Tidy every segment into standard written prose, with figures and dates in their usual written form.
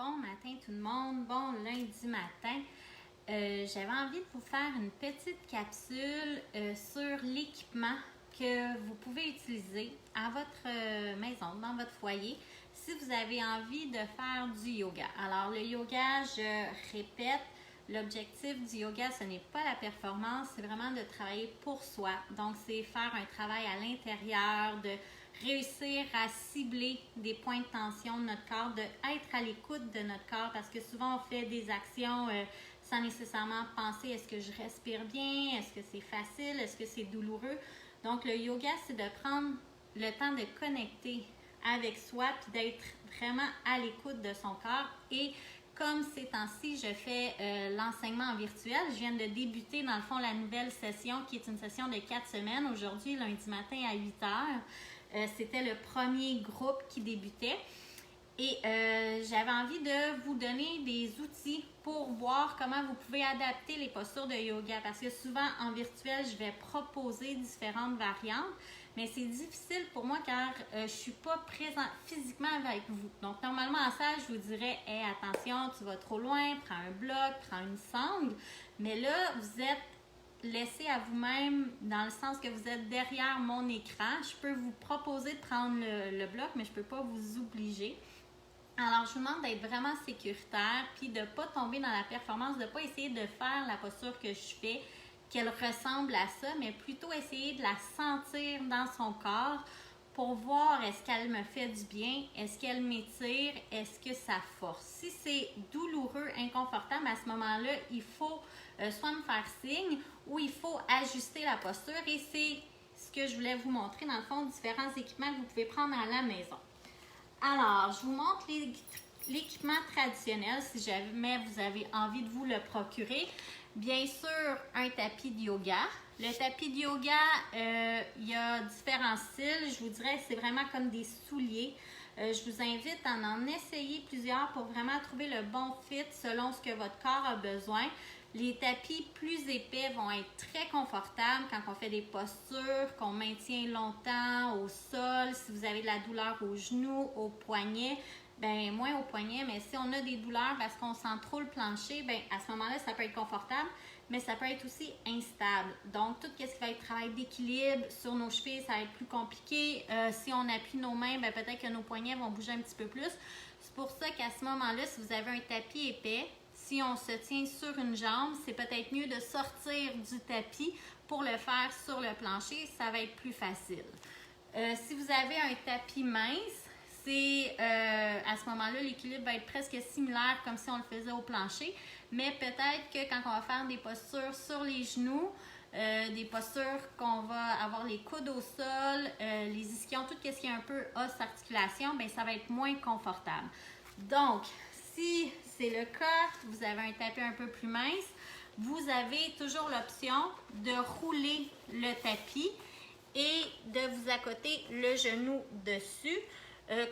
Bon matin tout le monde, bon lundi matin. J'avais envie de vous faire une petite capsule sur l'équipement que vous pouvez utiliser à votre maison, dans votre foyer, si vous avez envie de faire du yoga. Alors le yoga, je répète, l'objectif du yoga, ce n'est pas la performance, c'est vraiment de travailler pour soi. Donc c'est faire un travail à l'intérieur, de réussir à cibler des points de tension de notre corps, d'être à l'écoute de notre corps, parce que souvent on fait des actions sans nécessairement penser est-ce que je respire bien, est-ce que c'est facile, est-ce que c'est douloureux. Donc le yoga, c'est de prendre le temps de connecter avec soi puis d'être vraiment à l'écoute de son corps. Et comme ces temps-ci, je fais l'enseignement en virtuel, je viens de débuter dans le fond la nouvelle session qui est une session de 4 semaines. Aujourd'hui, lundi matin à 8 heures. C'était le premier groupe qui débutait et j'avais envie de vous donner des outils pour voir comment vous pouvez adapter les postures de yoga parce que souvent en virtuel, je vais proposer différentes variantes, mais c'est difficile pour moi car je ne suis pas présent physiquement avec vous. Donc normalement en salle, je vous dirais hey, attention, tu vas trop loin, prends un bloc, prends une sangle, mais là, vous êtes laissez à vous-même dans le sens que vous êtes derrière mon écran. Je peux vous proposer de prendre le bloc, mais je ne peux pas vous obliger. Alors, je vous demande d'être vraiment sécuritaire puis de ne pas tomber dans la performance, de ne pas essayer de faire la posture que je fais, qu'elle ressemble à ça, mais plutôt essayer de la sentir dans son corps pour voir est-ce qu'elle me fait du bien, est-ce qu'elle m'étire, est-ce que ça force. Si c'est douloureux, inconfortable, à ce moment-là, il faut soit me faire signe ou il faut ajuster la posture et c'est ce que je voulais vous montrer dans le fond, différents équipements que vous pouvez prendre à la maison. Alors, je vous montre l'équipement traditionnel si jamais vous avez envie de vous le procurer. Bien sûr, un tapis de yoga. Le tapis de yoga, il y a différents styles. Je vous dirais que c'est vraiment comme des souliers. Je vous invite à en essayer plusieurs pour vraiment trouver le bon fit selon ce que votre corps a besoin. Les tapis plus épais vont être très confortables quand on fait des postures, qu'on maintient longtemps au sol. Si vous avez de la douleur aux genoux, aux poignets, bien moins aux poignets, mais si on a des douleurs parce qu'on sent trop le plancher, bien à ce moment-là, ça peut être confortable, mais ça peut être aussi instable. Donc, tout ce qui va être travail d'équilibre sur nos chevilles, ça va être plus compliqué. Si on appuie nos mains, bien peut-être que nos poignets vont bouger un petit peu plus. C'est pour ça qu'à ce moment-là, si vous avez un tapis épais, si on se tient sur une jambe, c'est peut-être mieux de sortir du tapis pour le faire sur le plancher, ça va être plus facile. Si vous avez un tapis mince, c'est à ce moment-là, l'équilibre va être presque similaire comme si on le faisait au plancher, mais peut-être que quand on va faire des postures sur les genoux, des postures qu'on va avoir les coudes au sol, les ischions, tout ce qui est un peu os articulation, bien, ça va être moins confortable. Donc, si c'est le cas, vous avez un tapis un peu plus mince, vous avez toujours l'option de rouler le tapis et de vous accoter le genou dessus.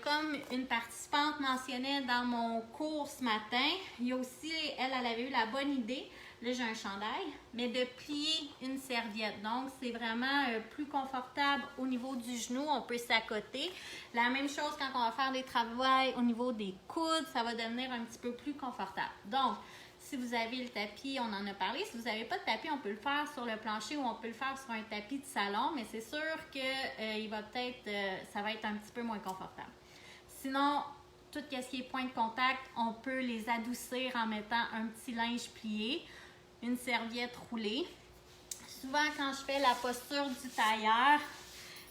Comme une participante mentionnait dans mon cours ce matin, il y a aussi, elle avait eu la bonne idée, là j'ai un chandail, mais de plier une serviette. Donc c'est vraiment plus confortable au niveau du genou, on peut s'accoter. La même chose quand on va faire des travaux au niveau des coudes, ça va devenir un petit peu plus confortable. Donc, si vous avez le tapis, on en a parlé. Si vous n'avez pas de tapis, on peut le faire sur le plancher ou on peut le faire sur un tapis de salon, mais c'est sûr que ça va être un petit peu moins confortable. Sinon, tout ce qui est point de contact, on peut les adoucir en mettant un petit linge plié, une serviette roulée. Souvent, quand je fais la posture du tailleur,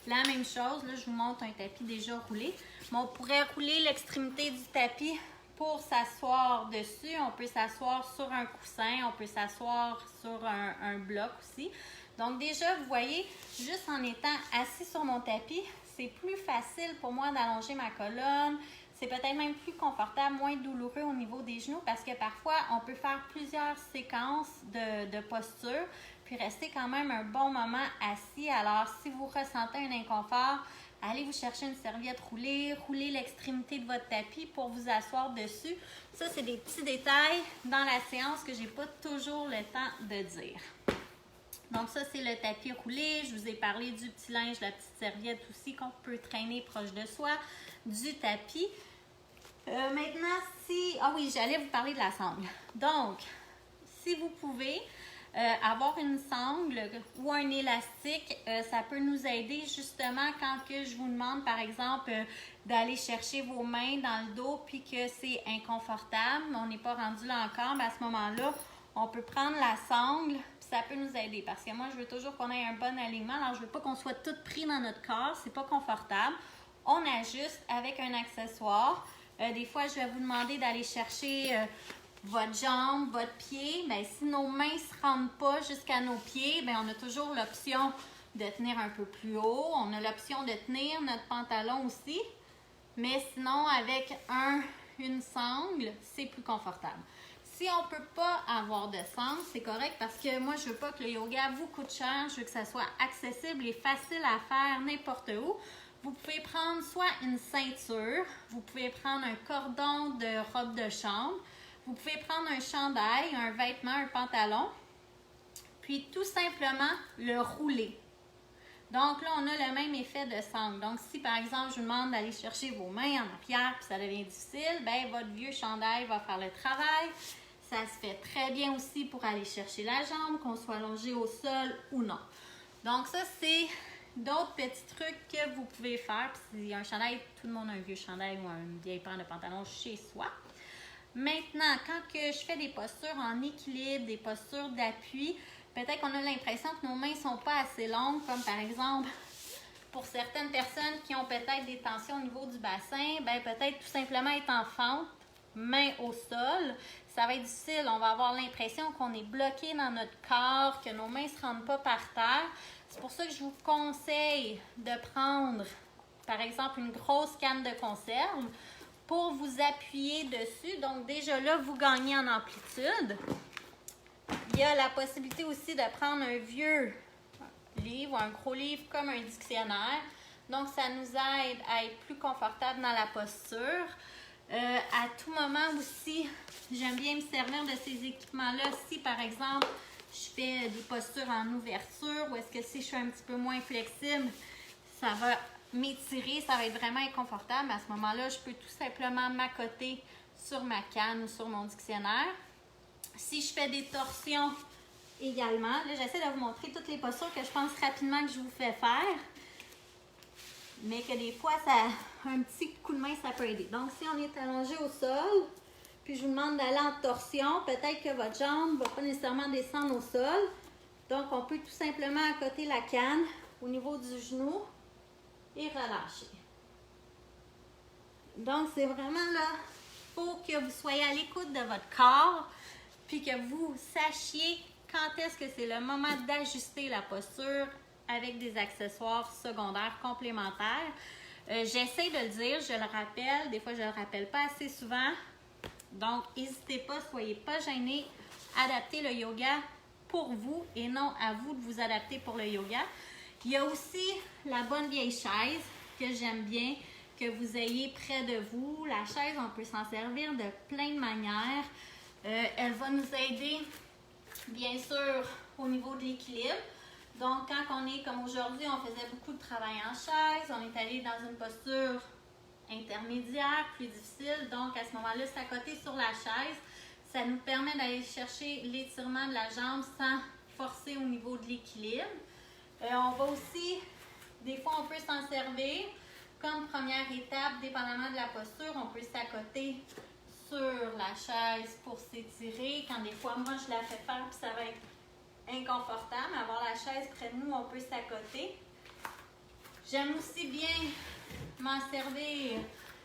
la même chose. Là, je vous montre un tapis déjà roulé. Mais on pourrait rouler l'extrémité du tapis pour s'asseoir dessus. On peut s'asseoir sur un coussin, on peut s'asseoir sur un bloc aussi. Donc déjà, vous voyez, juste en étant assis sur mon tapis, c'est plus facile pour moi d'allonger ma colonne. C'est peut-être même plus confortable, moins douloureux au niveau des genoux parce que parfois, on peut faire plusieurs séquences de posture puis rester quand même un bon moment assis. Alors, si vous ressentez un inconfort, allez vous chercher une serviette roulée, roulez l'extrémité de votre tapis pour vous asseoir dessus. Ça, c'est des petits détails dans la séance que je n'ai pas toujours le temps de dire. Donc ça, c'est le tapis roulé. Je vous ai parlé du petit linge, la petite serviette aussi qu'on peut traîner proche de soi, du tapis. Maintenant, ah oui, j'allais vous parler de la sangle. Donc, si vous pouvez avoir une sangle ou un élastique, ça peut nous aider justement quand que je vous demande, par exemple, d'aller chercher vos mains dans le dos puis que c'est inconfortable, on n'est pas rendu là encore, mais à ce moment-là, on peut prendre la sangle puis ça peut nous aider parce que moi, je veux toujours qu'on ait un bon alignement. Alors, je veux pas qu'on soit tout pris dans notre corps, c'est pas confortable. On ajuste avec un accessoire. Des fois, je vais vous demander d'aller chercher votre jambe, votre pied. Bien, si nos mains ne se rendent pas jusqu'à nos pieds, bien, on a toujours l'option de tenir un peu plus haut. On a l'option de tenir notre pantalon aussi. Mais sinon, avec une sangle, c'est plus confortable. Si on ne peut pas avoir de sangle, c'est correct parce que moi, je ne veux pas que le yoga vous coûte cher. Je veux que ça soit accessible et facile à faire n'importe où. Vous pouvez prendre soit une ceinture, vous pouvez prendre un cordon de robe de chambre, vous pouvez prendre un chandail, un vêtement, un pantalon, puis tout simplement le rouler. Donc là, on a le même effet de sangle. Donc si par exemple, je vous demande d'aller chercher vos mains en arrière puis ça devient difficile, bien votre vieux chandail va faire le travail. Ça se fait très bien aussi pour aller chercher la jambe, qu'on soit allongé au sol ou non. Donc ça, c'est d'autres petits trucs que vous pouvez faire. Puis s'il y a un chandail, tout le monde a un vieux chandail ou une vieille paire de pantalon chez soi. Maintenant, quand que je fais des postures en équilibre, des postures d'appui, peut-être qu'on a l'impression que nos mains ne sont pas assez longues, comme par exemple, pour certaines personnes qui ont peut-être des tensions au niveau du bassin, ben peut-être tout simplement être en fente, main au sol, ça va être difficile. On va avoir l'impression qu'on est bloqué dans notre corps, que nos mains ne se rendent pas par terre. C'est pour ça que je vous conseille de prendre, par exemple, une grosse canne de conserve pour vous appuyer dessus. Donc, déjà là, vous gagnez en amplitude. Il y a la possibilité aussi de prendre un vieux livre, un gros livre comme un dictionnaire. Donc, ça nous aide à être plus confortable dans la posture. À tout moment aussi, j'aime bien me servir de ces équipements-là si, par exemple, je fais des postures en ouverture ou est-ce que si je suis un petit peu moins flexible, ça va m'étirer, ça va être vraiment inconfortable. À ce moment-là, je peux tout simplement m'accoter sur ma canne ou sur mon dictionnaire. Si je fais des torsions également, là, j'essaie de vous montrer toutes les postures que je pense rapidement que je vous fais faire, mais que des fois, un petit coup de main, ça peut aider. Donc, si on est allongé au sol, puis je vous demande d'aller en torsion, peut-être que votre jambe ne va pas nécessairement descendre au sol. Donc, on peut tout simplement accoter la canne au niveau du genou et relâcher. Donc, c'est vraiment là, il faut que vous soyez à l'écoute de votre corps, puis que vous sachiez quand est-ce que c'est le moment d'ajuster la posture avec des accessoires secondaires complémentaires. J'essaie de le dire, je le rappelle, des fois je ne le rappelle pas assez souvent. Donc, n'hésitez pas, soyez pas gênés, adaptez le yoga pour vous et non à vous de vous adapter pour le yoga. Il y a aussi la bonne vieille chaise que j'aime bien, que vous ayez près de vous. La chaise, on peut s'en servir de plein de manières. Elle va nous aider, bien sûr, au niveau de l'équilibre. Donc, quand on est comme aujourd'hui, on faisait beaucoup de travail en chaise, on est allé dans une posture intermédiaire, plus difficile. Donc, à ce moment-là, s'accoter sur la chaise, ça nous permet d'aller chercher l'étirement de la jambe sans forcer au niveau de l'équilibre. On va aussi, des fois, on peut s'en servir comme première étape, dépendamment de la posture, on peut s'accoter sur la chaise pour s'étirer. Quand des fois, moi, je la fais faire, puis ça va être inconfortable. Avoir la chaise près de nous, on peut s'accoter. J'aime aussi bien m'en servir.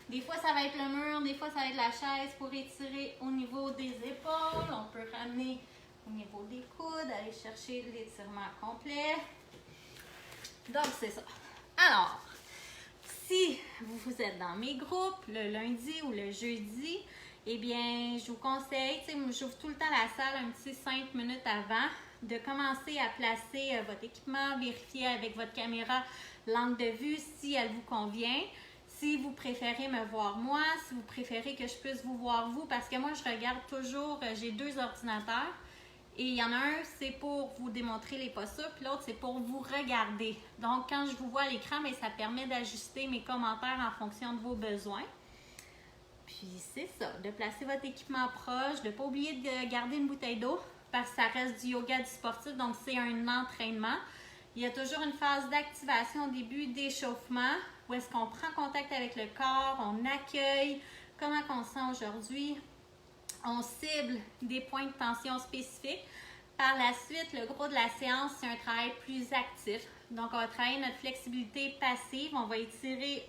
Des fois, ça va être le mur, des fois, ça va être la chaise pour étirer au niveau des épaules. On peut ramener au niveau des coudes, aller chercher l'étirement complet. Donc, c'est ça. Alors, si vous êtes dans mes groupes le lundi ou le jeudi, eh bien, je vous conseille, j'ouvre tout le temps la salle un petit 5 minutes avant, de commencer à placer votre équipement, vérifier avec votre caméra l'angle de vue si elle vous convient. Si vous préférez me voir moi, si vous préférez que je puisse vous voir vous, parce que moi, je regarde toujours, j'ai 2 ordinateurs. Et il y en a un, c'est pour vous démontrer les postures, puis l'autre, c'est pour vous regarder. Donc, quand je vous vois à l'écran, ça permet d'ajuster mes commentaires en fonction de vos besoins. Puis, Puis c'est ça, de placer votre équipement proche, de ne pas oublier de garder une bouteille d'eau parce que ça reste du yoga du sportif, donc c'est un entraînement. Il y a toujours une phase d'activation au début, d'échauffement, où est-ce qu'on prend contact avec le corps, on accueille comment on se sent aujourd'hui, on cible des points de tension spécifiques. Par la suite, le gros de la séance, c'est un travail plus actif. Donc, on va travailler notre flexibilité passive, on va étirer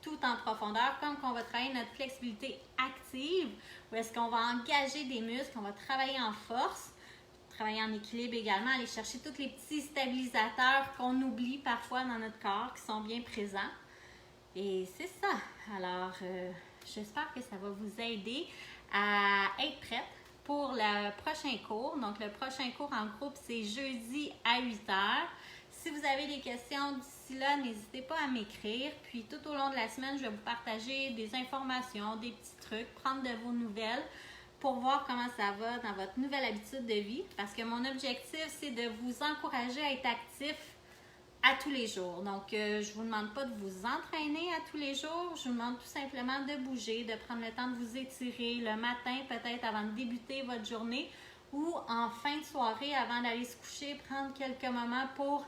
tout en profondeur, comme qu'on va travailler notre flexibilité active, où est-ce qu'on va engager des muscles, on va travailler en force, travailler en équilibre également, aller chercher tous les petits stabilisateurs qu'on oublie parfois dans notre corps, qui sont bien présents. Et c'est ça. Alors, j'espère que ça va vous aider à être prête pour le prochain cours. Donc, le prochain cours en groupe, c'est jeudi à 8h. Si vous avez des questions d'ici là, n'hésitez pas à m'écrire. Puis, tout au long de la semaine, je vais vous partager des informations, des petits trucs, prendre de vos nouvelles pour voir comment ça va dans votre nouvelle habitude de vie. Parce que mon objectif, c'est de vous encourager à être actif à tous les jours. Donc, je ne vous demande pas de vous entraîner à tous les jours. Je vous demande tout simplement de bouger, de prendre le temps de vous étirer le matin, peut-être avant de débuter votre journée ou en fin de soirée, avant d'aller se coucher, prendre quelques moments pour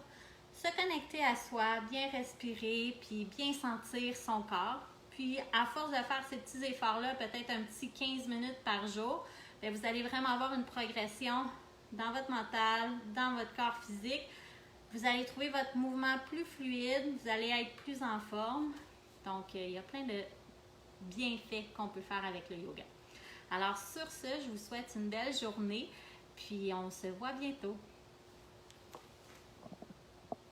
se connecter à soi, bien respirer, puis bien sentir son corps. Puis, à force de faire ces petits efforts-là, peut-être un petit 15 minutes par jour, bien, vous allez vraiment avoir une progression dans votre mental, dans votre corps physique. Vous allez trouver votre mouvement plus fluide, vous allez être plus en forme. Donc, il y a plein de bienfaits qu'on peut faire avec le yoga. Alors, sur ce, je vous souhaite une belle journée, puis on se voit bientôt.